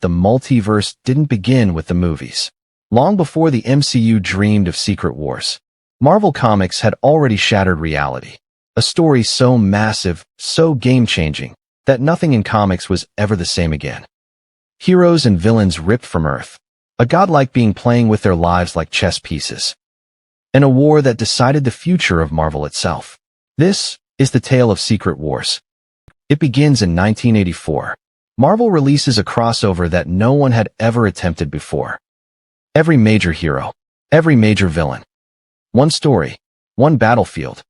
the multiverse didn't begin with the movies. Long before the MCU dreamed of Secret Wars, Marvel Comics had already shattered reality. A story so massive, so game-changing, that nothing in comics was ever the same again. Heroes and villains ripped from Earth, a godlike being playing with their lives like chess pieces, and a war that decided the future of Marvel itself. This is the tale of Secret Wars. It begins in 1984. Marvel releases a crossover that no one had ever attempted before. Every major hero, every major villain. One story, one battlefield.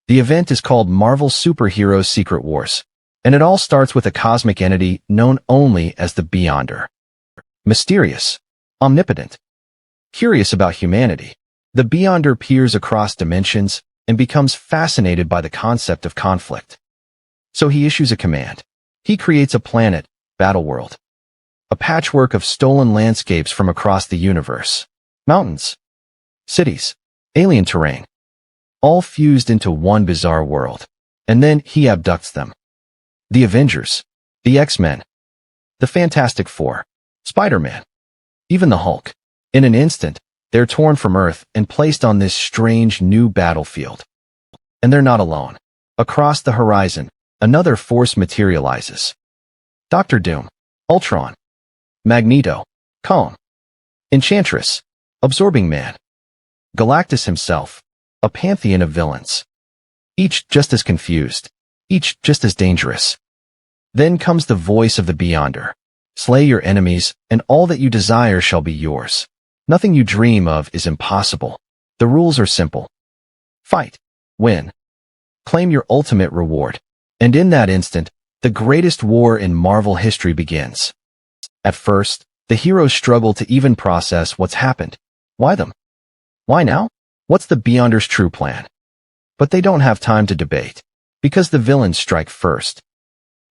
The event is called Marvel Superheroes Secret Wars, and it all starts with a cosmic entity known only as the Beyonder. Mysterious, omnipotent, curious about humanity, the Beyonder peers across dimensions and becomes fascinated by the concept of conflict. So he issues a command. He creates a planet, Battleworld. A patchwork of stolen landscapes from across the universe. Mountains, cities, alien terrain, all fused into one bizarre world. And then he abducts them. The Avengers, the X-Men, the Fantastic Four, Spider-Man, even the Hulk. In an instant, they're torn from Earth and placed on this strange new battlefield. And they're not alone. Across the horizon, another force materializes. Dr. Doom, Ultron, Magneto, Kong, Enchantress, Absorbing Man, Galactus himself, a pantheon of villains. Each just as confused, each just as dangerous. Then comes the voice of the Beyonder. Slay your enemies, and all that you desire shall be yours. Nothing you dream of is impossible. The rules are simple. Fight, win, claim your ultimate reward. And in that instant, the greatest war in Marvel history begins. At first, the heroes struggle to even process what's happened. Why them? Why now? What's the Beyonder's true plan? But they don't have time to debate, because the villains strike first.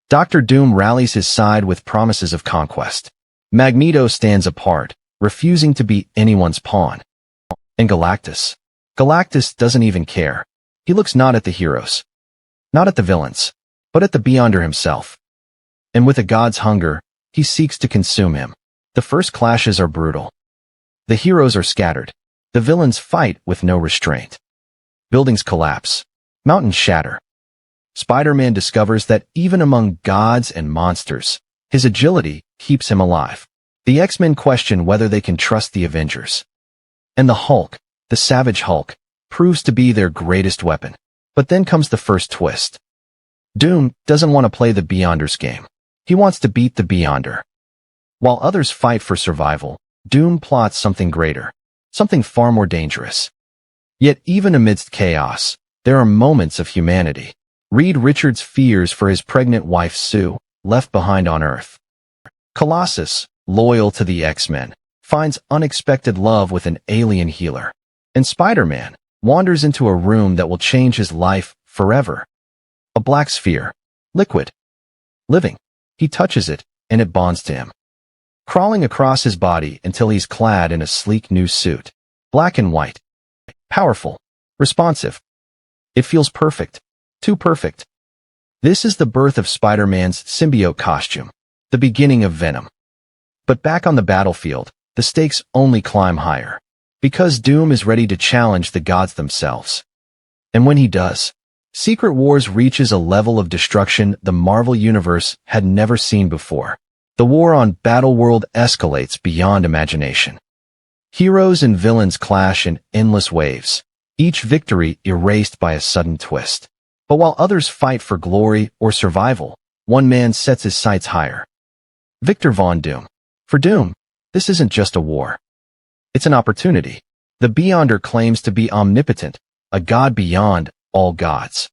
Dr. Doom rallies his side with promises of conquest. Magneto stands apart, refusing to be anyone's pawn. And Galactus doesn't even care. He looks not at the heroes, not at the villains, but at the Beyonder himself. And with a god's hunger, he seeks to consume him. The first clashes are brutal. The heroes are scattered. The villains fight with no restraint. Buildings collapse. Mountains shatter. Spider-Man discovers that even among gods and monsters, his agility keeps him alive. The X-Men question whether they can trust the Avengers. And the Hulk, the Savage Hulk, proves to be their greatest weapon. But then comes the first twist. Doom doesn't want to play the Beyonder's game. He wants to beat the Beyonder. While others fight for survival, Doom plots something greater, something far more dangerous. Yet even amidst chaos, there are moments of humanity. Reed Richards' fears for his pregnant wife Sue, left behind on Earth. Colossus, loyal to the X-Men, finds unexpected love with an alien healer. And Spider-Man wanders into a room that will change his life forever. A black sphere, liquid, living. He touches it, and it bonds to him, crawling across his body until he's clad in a sleek new suit. Black and white. Powerful. Responsive. It feels perfect. Too perfect. This is the birth of Spider-Man's symbiote costume, the beginning of Venom. But back on the battlefield, the stakes only climb higher, because Doom is ready to challenge the gods themselves. And when he does, Secret Wars reaches a level of destruction the Marvel Universe had never seen before. The war on Battleworld escalates beyond imagination. Heroes and villains clash in endless waves, each victory erased by a sudden twist. But while others fight for glory or survival, one man sets his sights higher. Victor Von Doom. For Doom, this isn't just a war. It's an opportunity. The Beyonder claims to be omnipotent, a god beyond all gods.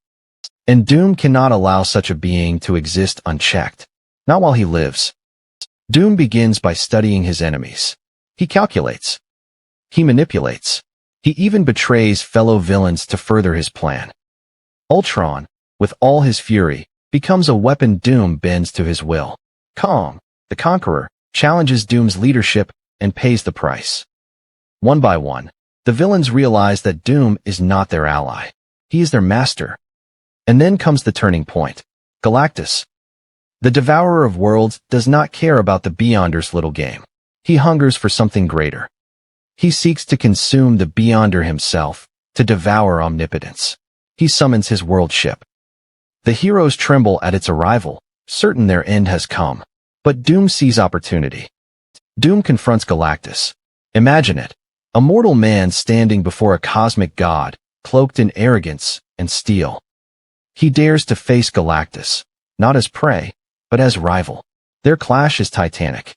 And Doom cannot allow such a being to exist unchecked. Not while he lives. Doom begins by studying his enemies. He calculates. He manipulates. He even betrays fellow villains to further his plan. Ultron, with all his fury, becomes a weapon Doom bends to his will. Kong, the Conqueror, challenges Doom's leadership and pays the price. One by one, the villains realize that Doom is not their ally. He is their master. And then comes the turning point. Galactus, The devourer of worlds does not care about the Beyonder's little game. He hungers for something greater. He seeks to consume the Beyonder himself, to devour omnipotence. He summons his world ship. The heroes tremble at its arrival, certain their end has come. But Doom sees opportunity. Doom confronts Galactus. Imagine it. A mortal man standing before a cosmic god, cloaked in arrogance and steel. He dares to face Galactus, not as prey, but as rival. Their clash is titanic.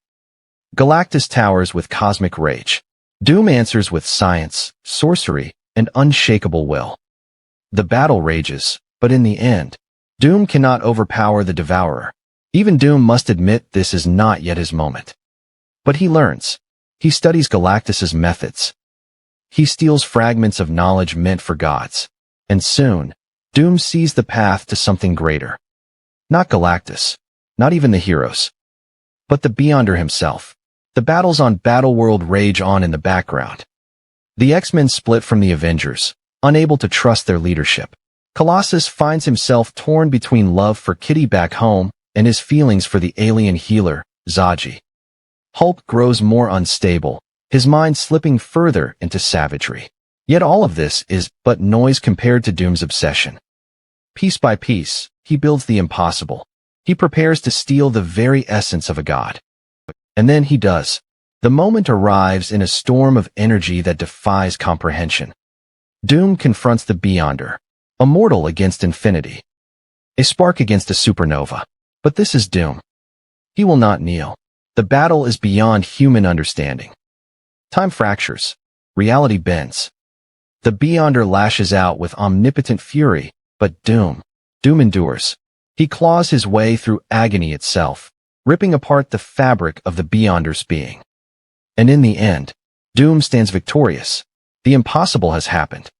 Galactus towers with cosmic rage. Doom answers with science, sorcery, and unshakable will. The battle rages, but in the end, Doom cannot overpower the Devourer. Even Doom must admit this is not yet his moment. But he learns. He studies Galactus's methods. He steals fragments of knowledge meant for gods. And soon, Doom sees the path to something greater. Not Galactus, not even the heroes, but the Beyonder himself. The battles on Battleworld rage on in the background. The X-Men split from the Avengers, unable to trust their leadership. Colossus finds himself torn between love for Kitty back home and his feelings for the alien healer, Zaji. Hulk grows more unstable, his mind slipping further into savagery. Yet all of this is but noise compared to Doom's obsession. Piece by piece, he builds the impossible. He prepares to steal the very essence of a god. And then he does. The moment arrives in a storm of energy that defies comprehension. Doom confronts the Beyonder, a mortal against infinity. A spark against a supernova. But this is Doom. He will not kneel. The battle is beyond human understanding. Time fractures. Reality bends. The Beyonder lashes out with omnipotent fury, but Doom endures. He claws his way through agony itself, ripping apart the fabric of the Beyonder's being. And in the end, Doom stands victorious. The impossible has happened.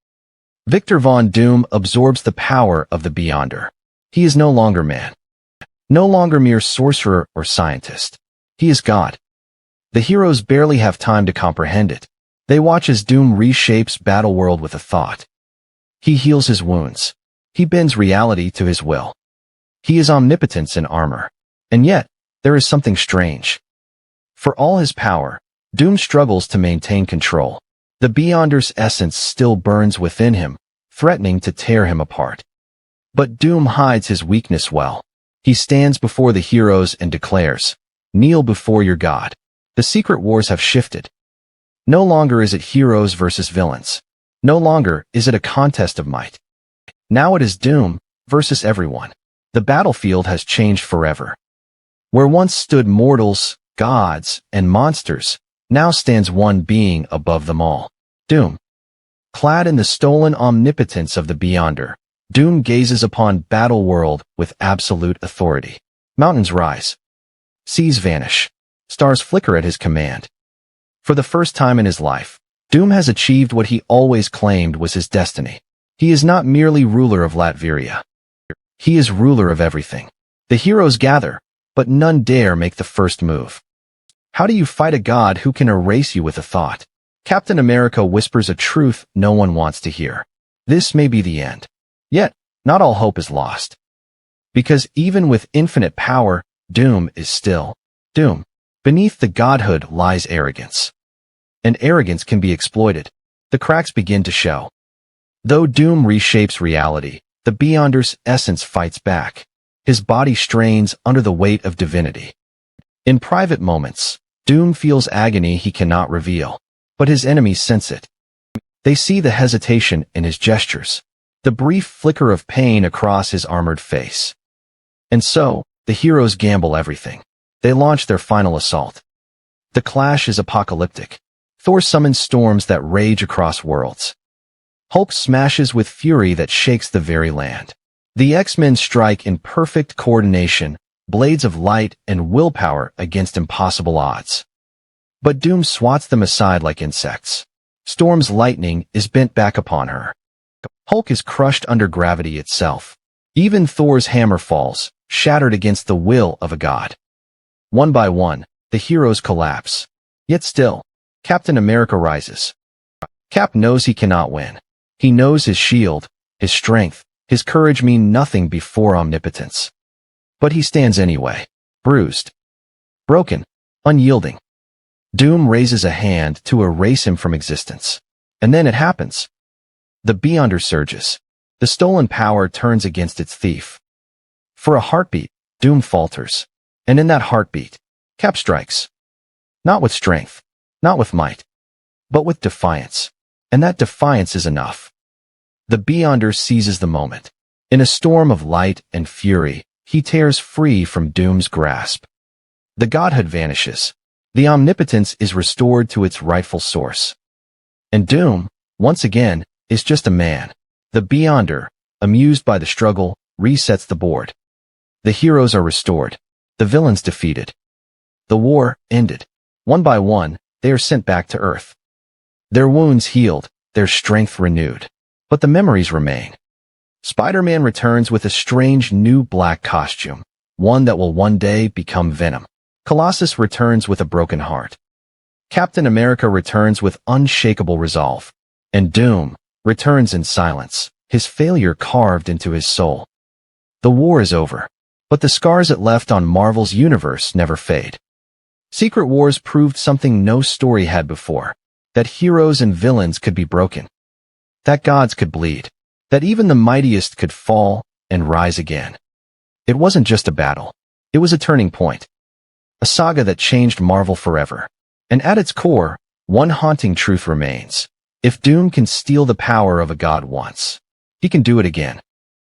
Victor Von Doom absorbs the power of the Beyonder. He is no longer man. No longer mere sorcerer or scientist. He is God. The heroes barely have time to comprehend it. They watch as Doom reshapes Battleworld with a thought. He heals his wounds. He bends reality to his will. He is omnipotence in armor. And yet, there is something strange. For all his power, Doom struggles to maintain control. The Beyonder's essence still burns within him, threatening to tear him apart. But Doom hides his weakness well. He stands before the heroes and declares, "Kneel before your God." The secret wars have shifted. No longer is it heroes versus villains. No longer is it a contest of might. Now it is Doom versus everyone. The battlefield has changed forever. Where once stood mortals, gods, and monsters, now stands one being above them all. Doom. Clad in the stolen omnipotence of the Beyonder, Doom gazes upon Battleworld with absolute authority. Mountains rise. Seas vanish. Stars flicker at his command. For the first time in his life, Doom has achieved what he always claimed was his destiny. He is not merely ruler of Latveria. He is ruler of everything. The heroes gather, but none dare make the first move. How do you fight a god who can erase you with a thought? Captain America whispers a truth no one wants to hear. This may be the end. Yet, not all hope is lost. Because even with infinite power, Doom is still Doom. Beneath the godhood lies arrogance. And arrogance can be exploited. The cracks begin to show. Though Doom reshapes reality, the Beyonder's essence fights back. His body strains under the weight of divinity. In private moments, Doom feels agony he cannot reveal, but his enemies sense it. They see the hesitation in his gestures, the brief flicker of pain across his armored face. And so, the heroes gamble everything. They launch their final assault. The clash is apocalyptic. Thor summons storms that rage across worlds. Hulk smashes with fury that shakes the very land. The X-Men strike in perfect coordination, blades of light and willpower against impossible odds. But Doom swats them aside like insects. Storm's lightning is bent back upon her. Hulk is crushed under gravity itself. Even Thor's hammer falls, shattered against the will of a god. One by one, the heroes collapse. Yet still, Captain America rises. Cap knows he cannot win. He knows his shield, his strength, his courage mean nothing before omnipotence. But he stands anyway, bruised, broken, unyielding. Doom raises a hand to erase him from existence. And then it happens. The Beyonder surges. The stolen power turns against its thief. For a heartbeat, Doom falters. And in that heartbeat, Cap strikes. Not with strength, not with might, but with defiance. And that defiance is enough. The Beyonder seizes the moment. In a storm of light and fury, he tears free from Doom's grasp. The godhood vanishes. The omnipotence is restored to its rightful source. And Doom, once again, is just a man. The Beyonder, amused by the struggle, resets the board. The heroes are restored. The villains defeated. The war ended. One by one, they are sent back to Earth. Their wounds healed, their strength renewed. But the memories remain. Spider-Man returns with a strange new black costume, one that will one day become Venom. Colossus returns with a broken heart. Captain America returns with unshakable resolve. And Doom returns in silence, his failure carved into his soul. The war is over, but the scars it left on Marvel's universe never fade. Secret Wars proved something no story had before, that heroes and villains could be broken, that gods could bleed, that even the mightiest could fall and rise again. It wasn't just a battle. It was a turning point. A saga that changed Marvel forever. And at its core, one haunting truth remains. If Doom can steal the power of a god once, he can do it again.